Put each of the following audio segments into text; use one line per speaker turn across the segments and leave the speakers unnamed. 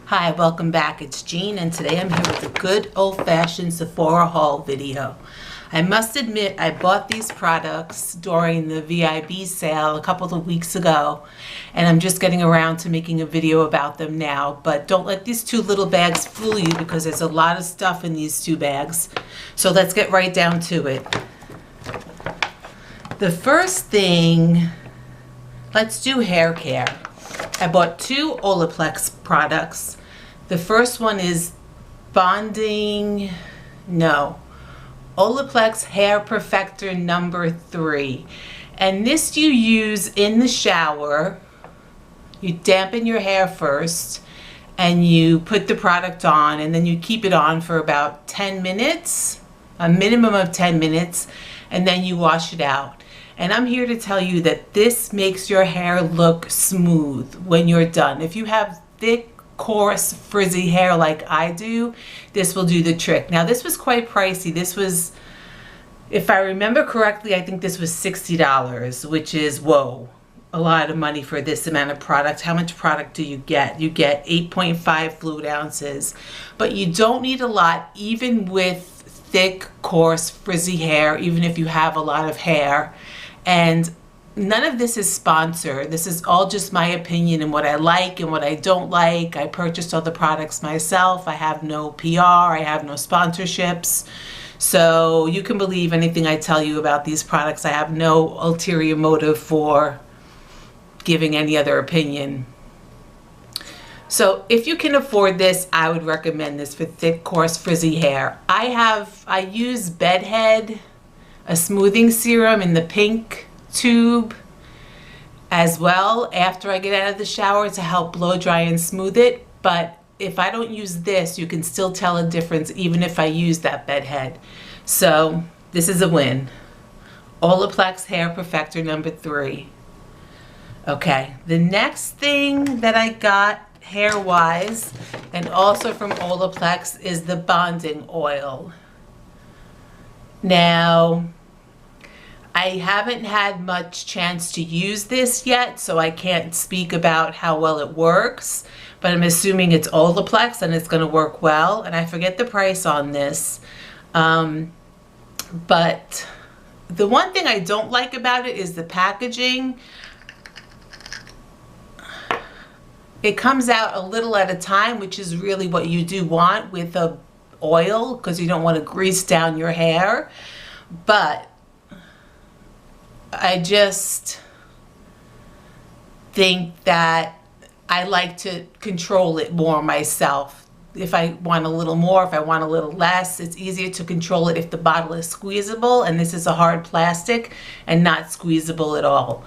Hi, welcome back. It's Jean, and today I'm here with a good old-fashioned Sephora haul video. I must admit I bought these products during the VIB sale a couple of weeks ago, and I'm just getting around to making a video about them now. But don't let these two little bags fool you, because there's a lot of stuff in these two bags. So let's get right down to it. The first thing, let's do hair care. I bought two Olaplex products. The first one is Olaplex Hair Perfector number 3. And this you use in the shower. You dampen your hair first and you put the product on, and then you keep it on for about 10 minutes, a minimum of 10 minutes, and then you wash it out. And I'm here to tell you that this makes your hair look smooth when you're done. If you have thick, coarse, frizzy hair like I do, this will do the trick. Now, this was quite pricey. This was, if I remember correctly, I think this was $60, which is, whoa, a lot of money for this amount of product. How much product do you get? You get 8.5 fluid ounces, but you don't need a lot, even with thick, coarse, frizzy hair, even if you have a lot of hair. And none of this is sponsored. This is all just my opinion and what I like and what I don't like. I purchased all the products myself. I have no PR. I have no sponsorships. So you can believe anything I tell you about these products. I have no ulterior motive for giving any other opinion. So if you can afford this, I would recommend this for thick, coarse, frizzy hair. I use Bedhead, a smoothing serum in the pink tube as well after I get out of the shower to help blow dry and smooth it. But if I don't use this, you can still tell a difference even if I use that Bedhead. So this is a win. Olaplex Hair Perfector number 3. Okay, the next thing that I got hair wise and also from Olaplex is the bonding oil. Now, I haven't had much chance to use this yet, so I can't speak about how well it works, but I'm assuming it's Olaplex and it's going to work well, and I forget the price on this. But the one thing I don't like about it is the packaging. It comes out a little at a time, which is really what you do want with a oil, because you don't want to grease down your hair. But I just think that I like to control it more myself. If I want a little more, if I want a little less, it's easier to control it if the bottle is squeezable, and this is a hard plastic and not squeezable at all.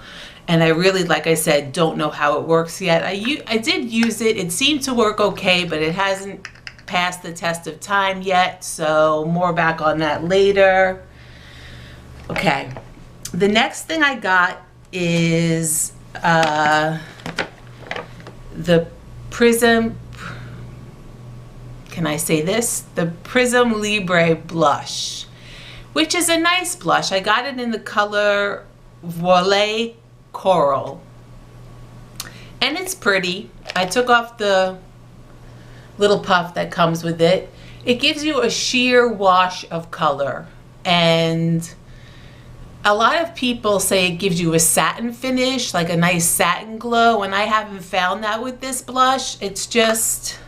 And I really, like I said, don't know how it works yet. I did use it. It seemed to work okay, but it hasn't passed the test of time yet, so more back on that later. Okay, the next thing I got is the Prism, can I say this? The Prism Libre blush, which is a nice blush. I got it in the color Voile Coral, and it's pretty. I took off the little puff that comes with it. It gives you a sheer wash of color, and a lot of people say it gives you a satin finish, like a nice satin glow, and I haven't found that with this blush. It's just,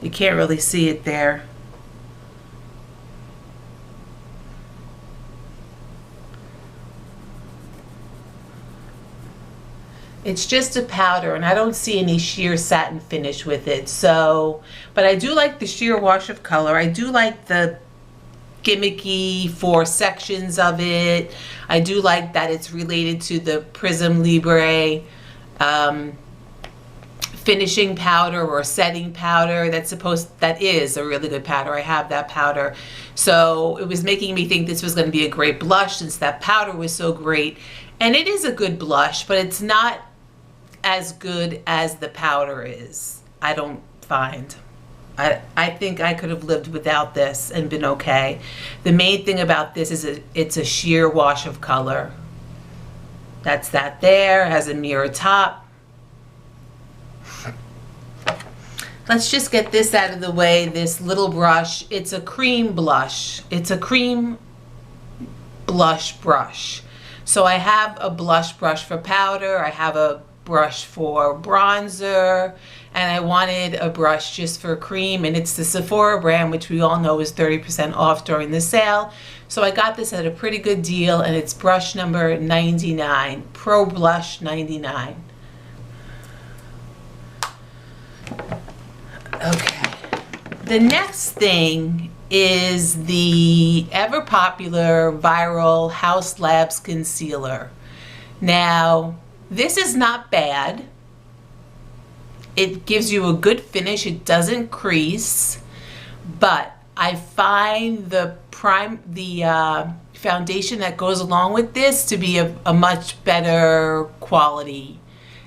you can't really see it there. It's just a powder, and I don't see any sheer satin finish with it. So, but I do like the sheer wash of color. I do like the gimmicky 4 sections of it. I do like that it's related to the Prism Libre finishing powder or setting powder. That is a really good powder. I have that powder. So it was making me think this was going to be a great blush since that powder was so great. And it is a good blush, but it's not as good as the powder is, I don't find. I think I could have lived without this and been okay. The main thing about this is it's a sheer wash of color. That's that there. It has a mirror top. Let's just get this out of the way, this little brush. It's a cream blush. It's a cream blush brush. So I have a blush brush for powder. I have a brush for bronzer. And I wanted a brush just for cream. And it's the Sephora brand, which we all know is 30% off during the sale. So I got this at a pretty good deal. And it's brush number 99. Pro Blush 99. Okay, the next thing is the ever popular viral Haus Labs concealer. Now, this is not bad. It gives you a good finish. It doesn't crease, but I find the foundation that goes along with this to be a much better quality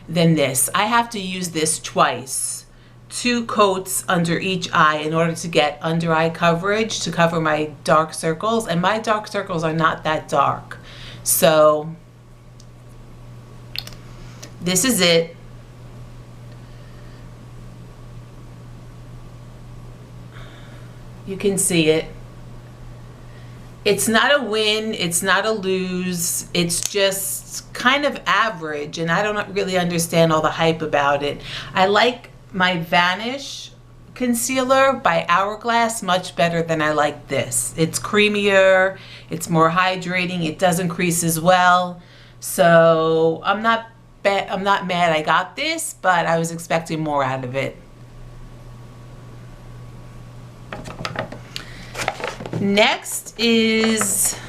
than this. I have to use this twice. 2 coats under each eye in order to get under eye coverage to cover my dark circles, and my dark circles are not that dark. So this is it. You can see it. It's not a win, it's not a lose, it's just kind of average, and I don't really understand all the hype about it. I like my Vanish concealer by Hourglass much better than I like this. It's creamier, it's more hydrating, it doesn't crease as well. So I'm not mad I got this, but I was expecting more out of it. Next is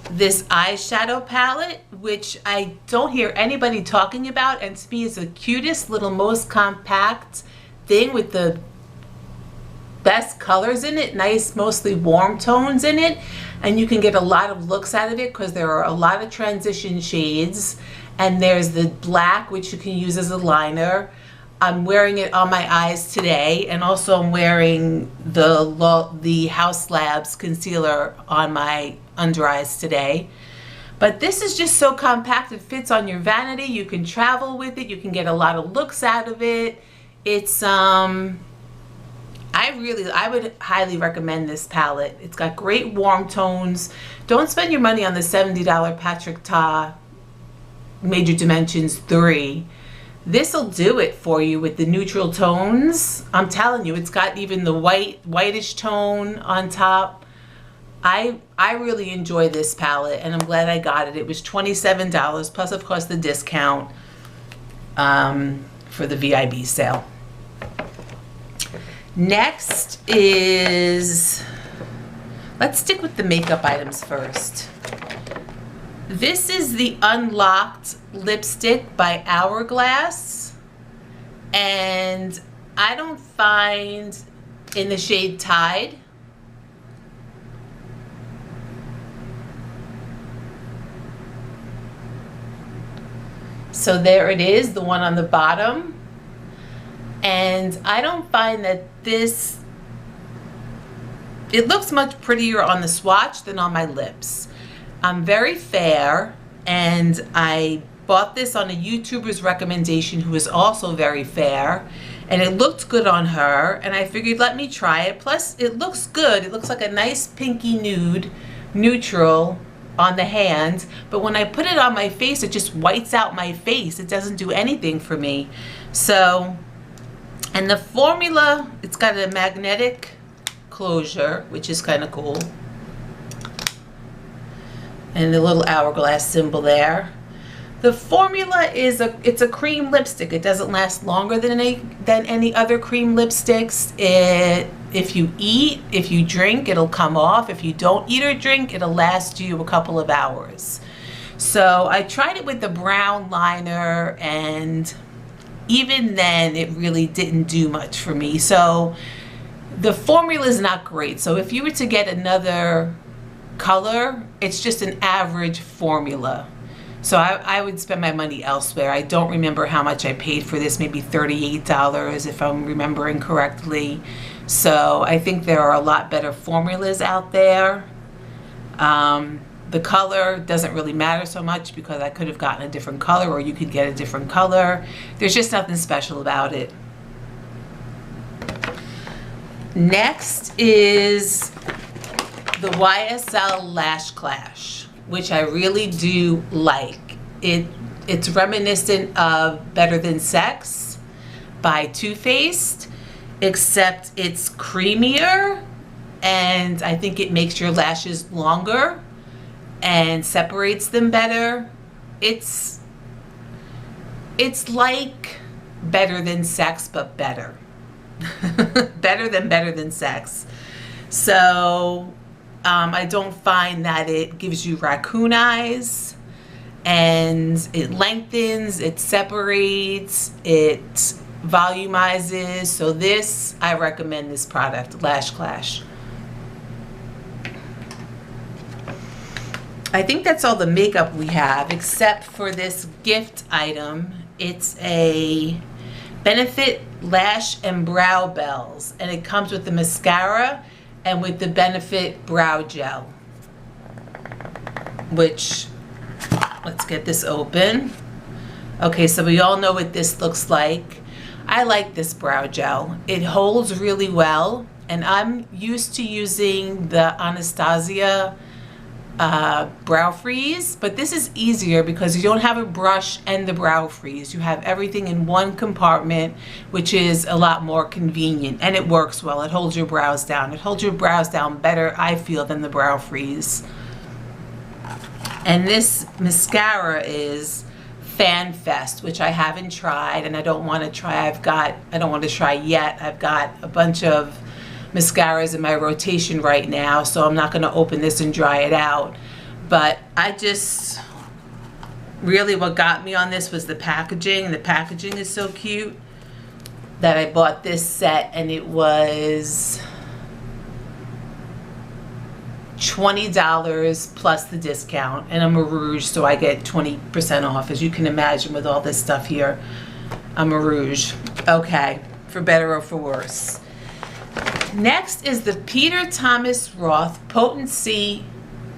this eyeshadow palette, which I don't hear anybody talking about, and to me is the cutest little, most compact thing with the best colors in it, nice, mostly warm tones in it, and you can get a lot of looks out of it because there are a lot of transition shades, and there's the black, which you can use as a liner. I'm wearing it on my eyes today, and also I'm wearing the Haus Labs concealer on my under eyes today. But this is just so compact, it fits on your vanity, you can travel with it, you can get a lot of looks out of it. It's I would highly recommend this palette. It's got great warm tones. Don't spend your money on the $70 Patrick Ta Major Dimensions 3. This'll do it for you with the neutral tones. I'm telling you, it's got even the whitish tone on top. I really enjoy this palette, and I'm glad I got it. It was $27 plus, of course, the discount for the VIB sale. Next is, let's stick with the makeup items first. This is the Unlocked lipstick by Hourglass, and I don't find in the shade Tide. So there it is, the one on the bottom. And I don't find that this, it looks much prettier on the swatch than on my lips. I'm very fair, and I bought this on a YouTuber's recommendation who is also very fair, and it looked good on her, and I figured let me try it. Plus it looks good. It looks like a nice pinky nude, neutral on the hand, but when I put it on my face, it just whites out my face. It doesn't do anything for me. So, and the formula, it's got a magnetic closure, which is kind of cool. And the little hourglass symbol there. The formula is it's a cream lipstick. It doesn't last longer than any other cream lipsticks. If you eat, if you drink, it'll come off. If you don't eat or drink, it'll last you a couple of hours. So I tried it with the brown liner, and even then it really didn't do much for me. So the formula is not great. So if you were to get another color, it's just an average formula. So I would spend my money elsewhere. I don't remember how much I paid for this, maybe $38 if I'm remembering correctly. So I think there are a lot better formulas out there. The color doesn't really matter so much because I could have gotten a different color, or you could get a different color. There's just nothing special about it. Next is the YSL Lash Clash, which I really do like. It's reminiscent of Better Than Sex by Too Faced, except it's creamier, and I think it makes your lashes longer and separates them better. It's like Better Than Sex, but better. Better than Sex. So I don't find that it gives you raccoon eyes, and it lengthens, it separates, it volumizes. So this, I recommend this product, Lash Clash. I think that's all the makeup we have, except for this gift item. It's a Benefit Lash and Brow Bells, and it comes with the mascara and with the Benefit Brow Gel, which, let's get this open. Okay, so we all know what this looks like. I like this brow gel. It holds really well, and I'm used to using the Anastasia brow freeze, but this is easier because you don't have a brush and the brow freeze. You have everything in one compartment, which is a lot more convenient, and it works well. It holds your brows down. It holds your brows down better, I feel, than the brow freeze. And this mascara is Fan Fest, which I haven't tried, and I don't want to try. I don't want to try yet. I've got a bunch of mascaras in my rotation right now, so I'm not going to open this and dry it out. But I just really, what got me on this was the packaging. The packaging is so cute that I bought this set, and it was $20 plus the discount, and I'm a Rouge, so I get 20% off. As you can imagine, with all this stuff here, I'm a Rouge. Okay, for better or for worse. Next is the Peter Thomas Roth Potency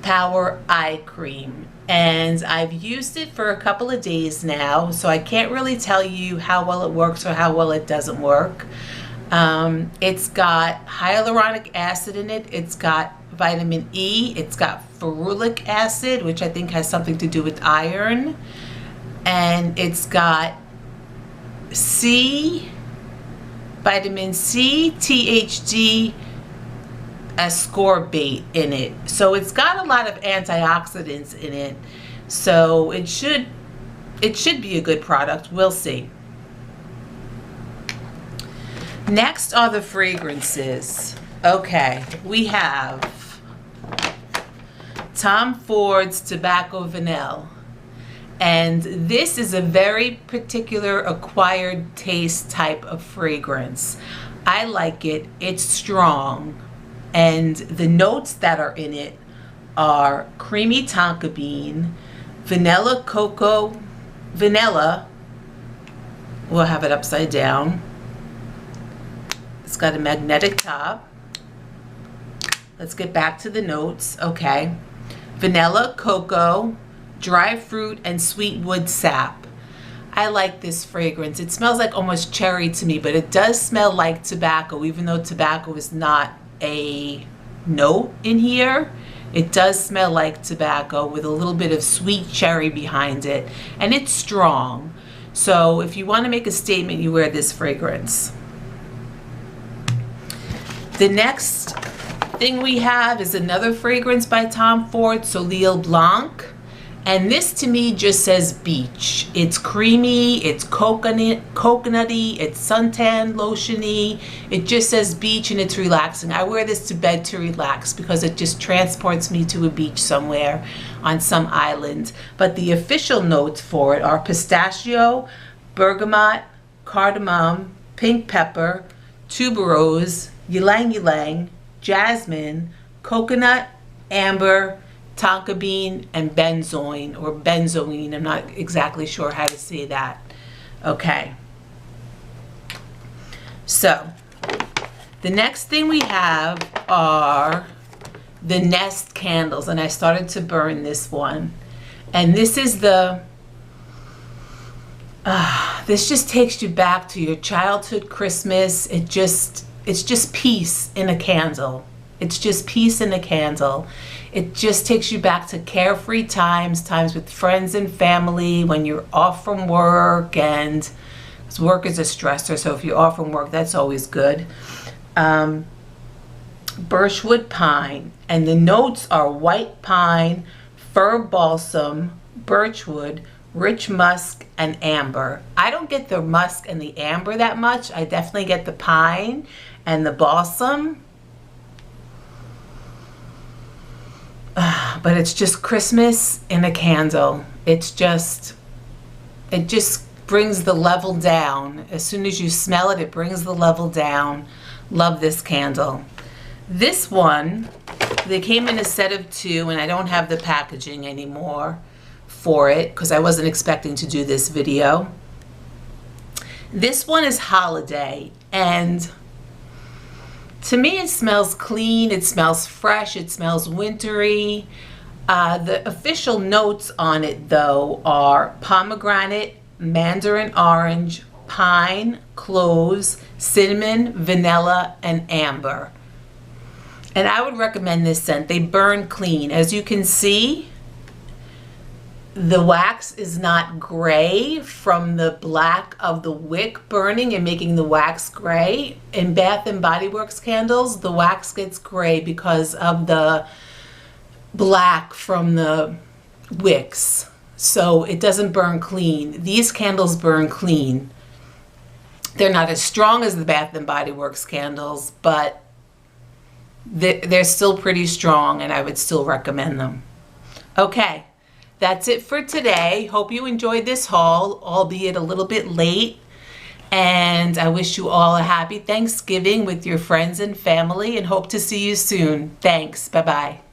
Power Eye Cream, and I've used it for a couple of days now, so I can't really tell you how well it works or how well it doesn't work. It's got hyaluronic acid in it, it's got vitamin E, it's got ferulic acid, which I think has something to do with iron, and it's got vitamin C, THD, ascorbate in it. So it's got a lot of antioxidants in it. So it should be a good product. We'll see. Next are the fragrances. Okay, we have Tom Ford's Tobacco Vanilla. And this is a very particular acquired taste type of fragrance. I like it. It's strong. And the notes that are in it are creamy tonka bean, vanilla cocoa, vanilla. We'll have it upside down. It's got a magnetic top. Let's get back to the notes. Okay. Vanilla, cocoa, dry fruit, and sweet wood sap. I like this fragrance. It smells like almost cherry to me, but it does smell like tobacco, even though tobacco is not a note in here. It does smell like tobacco with a little bit of sweet cherry behind it, and it's strong. So if you want to make a statement, you wear this fragrance. The next thing we have is another fragrance by Tom Ford, Soleil Blanc. And this to me just says beach. It's creamy, it's coconutty, it's suntan lotiony. It just says beach, and it's relaxing. I wear this to bed to relax because it just transports me to a beach somewhere on some island. But the official notes for it are pistachio, bergamot, cardamom, pink pepper, tuberose, ylang ylang, jasmine, coconut, amber, tonka bean, and benzoin, or benzoine. I'm not exactly sure how to say that. Okay. So, the next thing we have are the Nest candles, and I started to burn this one. And this is the, this just takes you back to your childhood Christmas. It's just peace in a candle. It's just peace in a candle. It just takes you back to carefree times with friends and family, when you're off from work, and 'cause work is a stressor, so if you're off from work, that's always good. Birchwood pine, and the notes are white pine, fir balsam, birchwood, rich musk, and amber. I don't get the musk and the amber that much. I definitely get the pine and the balsam. But it's just Christmas in a candle. It just brings the level down. As soon as you smell it, it brings the level down. Love this candle. This one, they came in a set of 2, and I don't have the packaging anymore for it because I wasn't expecting to do this video. This one is holiday, and to me it smells clean, it smells fresh, it smells wintry. The official notes on it though are pomegranate, mandarin orange, pine, cloves, cinnamon, vanilla, and amber. And I would recommend this scent. They burn clean. As you can see, the wax is not gray from the black of the wick burning and making the wax gray. In Bath and Body Works candles, the wax gets gray because of the black from the wicks. So it doesn't burn clean. These candles burn clean. They're not as strong as the Bath and Body Works candles, but they're still pretty strong, and I would still recommend them. Okay, that's it for today. Hope you enjoyed this haul, albeit a little bit late. And I wish you all a happy Thanksgiving with your friends and family, and hope to see you soon. Thanks. Bye-bye.